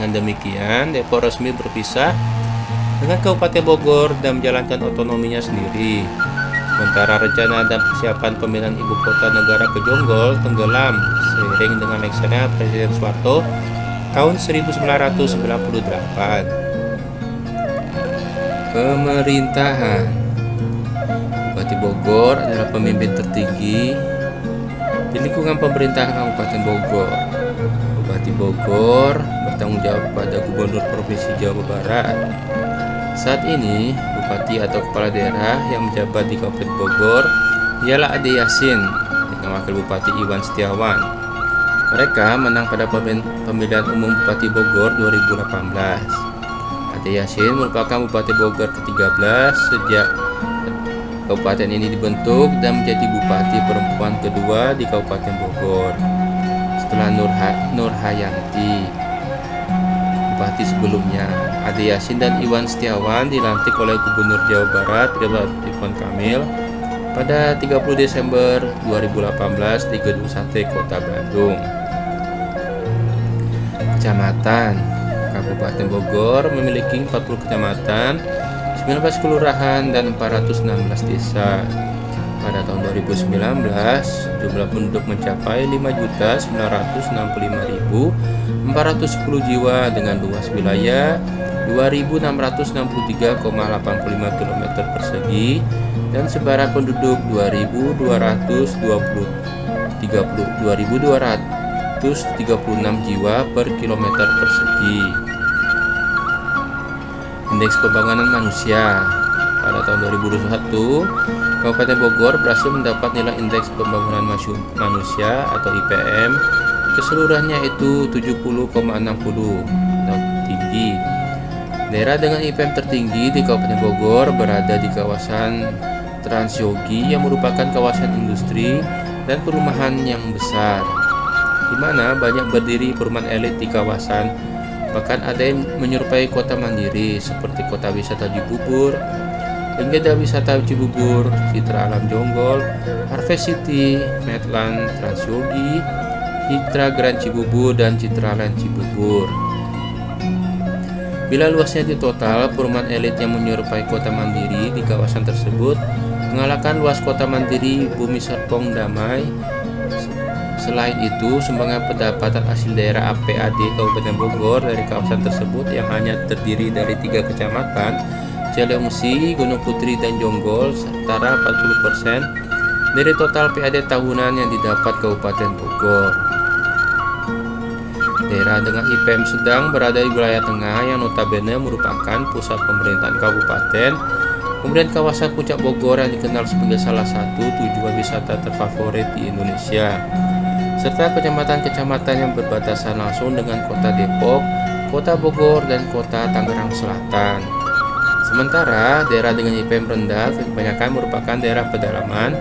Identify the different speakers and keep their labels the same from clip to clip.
Speaker 1: Dengan demikian, Depok resmi berpisah dengan Kabupaten Bogor dan menjalankan otonominya sendiri. Sementara rencana dan persiapan pemindahan ibu kota negara ke Jonggol tenggelam seiring dengan lengsernya Presiden Soeharto tahun 1998. Pemerintahan. Bupati Bogor adalah pemimpin tertinggi di lingkungan pemerintahan Kabupaten Bogor. Bupati Bogor bertanggung jawab pada Gubernur Provinsi Jawa Barat. Saat ini, bupati atau kepala daerah yang menjabat di Kabupaten Bogor ialah Ade Yasin dengan wakil bupati Iwan Setiawan. Mereka menang pada pemilihan umum Bupati Bogor 2018. Ade Yasin merupakan Bupati Bogor ke-13 sejak kabupaten ini dibentuk dan menjadi bupati perempuan kedua di Kabupaten Bogor setelah Nur Hayanti. Bupati sebelumnya, Ade Yasin dan Iwan Setiawan dilantik oleh Gubernur Jawa Barat Ridwan Kamil pada 30 Desember 2018 di Gedung Sate Kota Bandung. Kecamatan. Kabupaten Bogor memiliki 40 kecamatan, 19 kelurahan dan 416 desa. Pada tahun 2019, jumlah penduduk mencapai 5.965.410 jiwa dengan luas wilayah 2.663,85 km persegi dan sebaran penduduk 2.236 jiwa per kilometer persegi. Indeks pembangunan manusia. Pada tahun 2021, Kabupaten Bogor berhasil mendapat nilai indeks pembangunan manusia atau IPM keseluruhannya itu 70,60 atau tinggi. Daerah dengan IPM tertinggi di Kabupaten Bogor berada di kawasan Transyogi yang merupakan kawasan industri dan perumahan yang besar, di mana banyak berdiri perumahan elit di kawasan. Bahkan ada yang menyerupai kota mandiri seperti kota wisata Cibubur, Legenda Wisata Cibubur, Citra Alam Jonggol, Harvest City, Medland Transyogi, Citra Grand Cibubur, dan Citraland Cibubur. Bila luasnya di total, perumahan elit yang menyerupai kota mandiri di kawasan tersebut mengalahkan luas kota mandiri Bumi Serpong Damai. Selain itu, sumbangan pendapatan hasil daerah APAD Kabupaten Bogor dari kawasan tersebut yang hanya terdiri dari 3 kecamatan, Cileungsi, Gunung Putri, dan Jonggol, setara 40% dari total PAD tahunan yang didapat Kabupaten Bogor. Daerah dengan IPM sedang berada di wilayah tengah yang notabene merupakan pusat pemerintahan kabupaten. Kemudian kawasan Puncak Bogor yang dikenal sebagai salah satu tujuan wisata terfavorit di Indonesia, serta kecamatan-kecamatan yang berbatasan langsung dengan kota Depok, kota Bogor, dan kota Tangerang Selatan. Sementara daerah dengan IPM rendah kebanyakan merupakan daerah pedalaman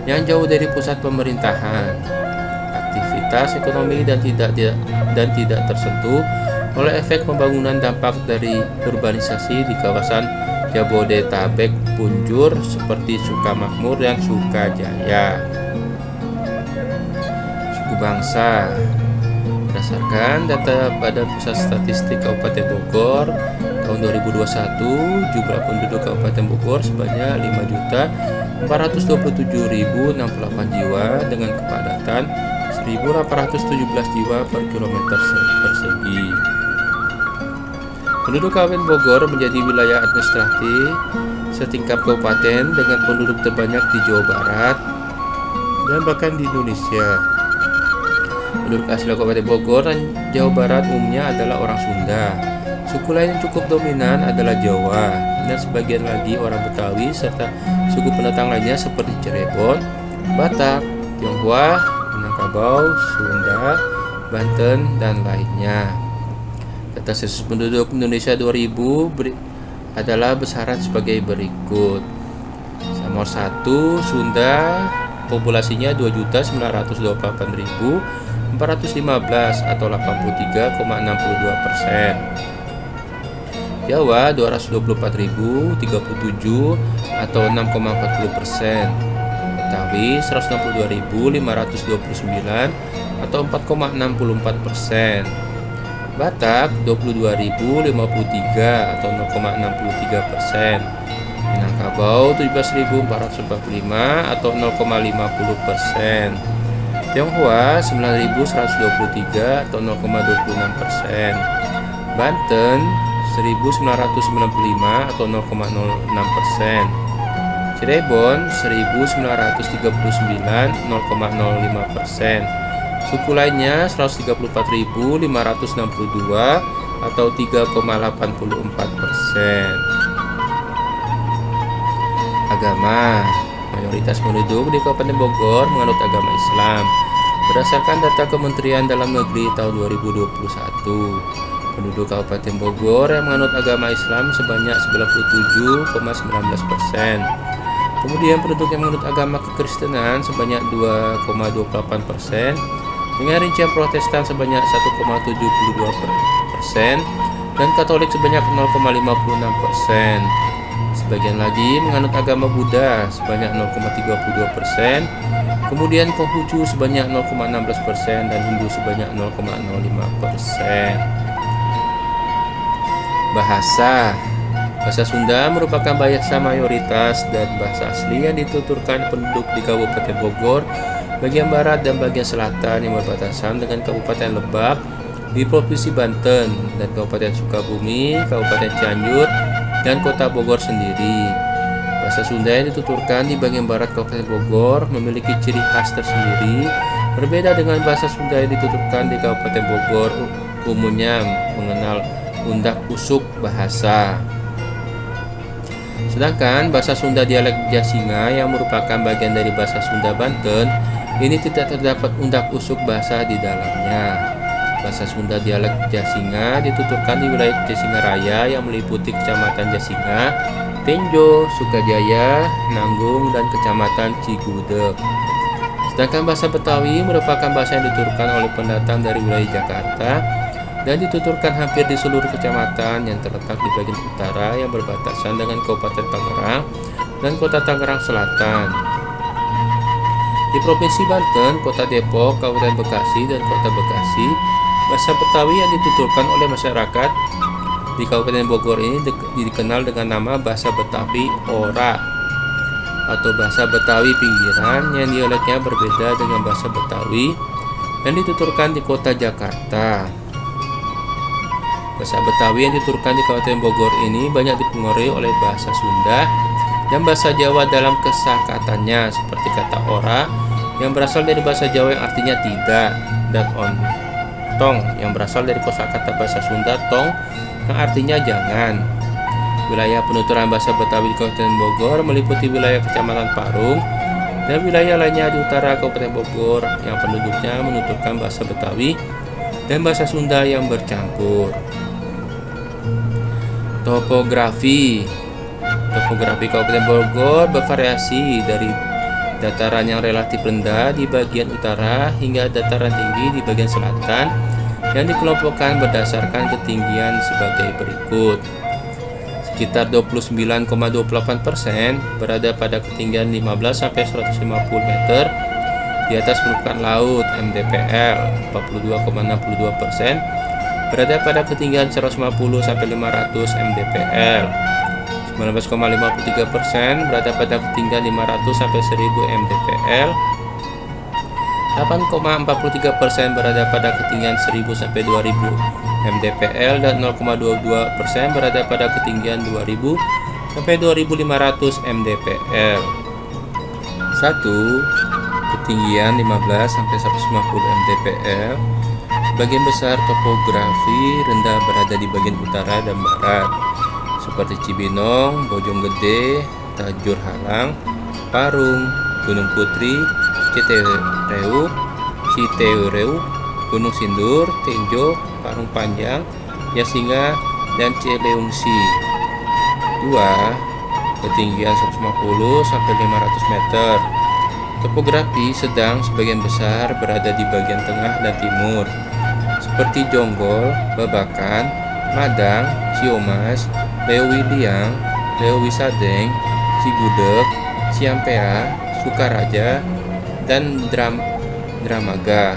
Speaker 1: yang jauh dari pusat pemerintahan, aktivitas ekonomi dan tidak tersentuh oleh efek pembangunan dampak dari urbanisasi di kawasan Jabodetabek punjur seperti Sukamakmur dan Sukajaya. Suku bangsa. Berdasarkan data Badan Pusat Statistik Kabupaten Bogor tahun 2021, jumlah penduduk Kabupaten Bogor sebanyak 5.427.068 jiwa dengan kepadatan 1.817 jiwa per kilometer persegi. Penduduk Kabupaten Bogor menjadi wilayah administratif setingkat kabupaten dengan penduduk terbanyak di Jawa Barat dan bahkan di Indonesia. Penduduk asli Kabupaten Bogor dan Jawa Barat umumnya adalah orang Sunda. Suku lain yang cukup dominan adalah Jawa dan sebagian lagi orang Betawi serta suku pendatang lainnya seperti Cirebon, Batak, Tionghoa, Minangkabau, Sunda, Banten, dan lainnya. Data sensus penduduk Indonesia 2000 adalah besaran sebagai berikut. Nomor 1, Sunda, populasinya 2.928.415 atau 83,62%. Jawa 224.037 atau 6,40%. Betawi 162.529 atau 4,64%. Batak 22.053 atau 0,63%. Minangkabau 17.445 atau 0,50%. Tionghoa 9.123 atau 0,26%. Banten 1.995 atau 0,06%. Cirebon 1.939 0,05%. Suku lainnya 134.562 atau 3,84%. Agama. Mayoritas penduduk di Kabupaten Bogor menganut agama Islam. Berdasarkan data Kementerian Dalam Negeri tahun 2021, penduduk Kabupaten Bogor yang menganut agama Islam sebanyak 97,19%. Kemudian penduduk yang menganut agama kekristenan sebanyak 2,28%, dengan rincian Protestan sebanyak 1,72%, dan Katolik sebanyak 0,56%. Sebagian lagi menganut agama Buddha sebanyak 0,32%, kemudian Konghucu sebanyak 0,16%, dan Hindu sebanyak 0,05%. Bahasa. Bahasa Sunda merupakan bahasa mayoritas dan bahasa asli yang dituturkan penduduk di Kabupaten Bogor, bagian barat dan bagian selatan yang berbatasan dengan Kabupaten Lebak di Provinsi Banten, dan Kabupaten Sukabumi, Kabupaten Cianjur, dan Kota Bogor sendiri. Bahasa Sunda yang dituturkan di bagian barat Kabupaten Bogor memiliki ciri khas tersendiri, berbeda dengan bahasa Sunda yang dituturkan di Kabupaten Bogor umumnya mengenal undak usuk bahasa. Sedangkan bahasa Sunda dialek Jasinga yang merupakan bagian dari bahasa Sunda Banten ini tidak terdapat undak usuk bahasa di dalamnya. Bahasa Sunda dialek Jasinga dituturkan di wilayah Jasinga Raya yang meliputi Kecamatan Jasinga, Tenjo, Sukajaya, Nanggung, dan Kecamatan Cigudeg. Sedangkan bahasa Betawi merupakan bahasa yang dituturkan oleh pendatang dari wilayah Jakarta dan dituturkan hampir di seluruh kecamatan yang terletak di bagian utara yang berbatasan dengan Kabupaten Tangerang dan Kota Tangerang Selatan. Di Provinsi Banten, Kota Depok, Kabupaten Bekasi, dan Kota Bekasi, bahasa Betawi yang dituturkan oleh masyarakat di Kabupaten Bogor ini dikenal dengan nama bahasa Betawi Ora atau bahasa Betawi pinggiran yang dialeknya berbeda dengan bahasa Betawi yang dituturkan di Kota Jakarta. Bahasa Betawi yang dituturkan di Kabupaten Bogor ini banyak dipengaruhi oleh bahasa Sunda dan bahasa Jawa dalam kesakatannya, seperti kata ora yang berasal dari bahasa Jawa yang artinya tidak, dan ontong yang berasal dari kosakata bahasa Sunda tong yang artinya jangan. Wilayah penuturan bahasa Betawi di Kabupaten Bogor meliputi wilayah Kecamatan Parung dan wilayah lainnya di utara Kabupaten Bogor yang penduduknya menuturkan bahasa Betawi dan bahasa Sunda yang bercampur. Topografi. Topografi Kabupaten Bogor bervariasi dari dataran yang relatif rendah di bagian utara hingga dataran tinggi di bagian selatan yang dikelompokkan berdasarkan ketinggian sebagai berikut. Sekitar 29,28% berada pada ketinggian 15-150 meter di atas permukaan laut. MDPL 42,62% berada pada ketinggian 150-500 mdpl. 19,53% berada pada ketinggian 500-1000 mdpl. 8,43% berada pada ketinggian 1000-2000 mdpl dan 0,22% berada pada ketinggian 2000-2500 mdpl. 1. Ketinggian 15-150 mdpl. Sebagian besar topografi rendah berada di bagian utara dan barat, seperti Cibinong, Bojonggede, Tajur Halang, Parung, Gunung Putri, Citereu, Gunung Sindur, Tenjo, Parung Panjang, Jasinga, dan Celeungsi. 2. Ketinggian 150-500 meter. Topografi sedang sebagian besar berada di bagian tengah dan timur, seperti Jonggol, Babakan, Madang, Ciomas, Leuwiliang, Leuwisadeng, Cigudeg, Ciampea, Sukaraja, dan Dramaga.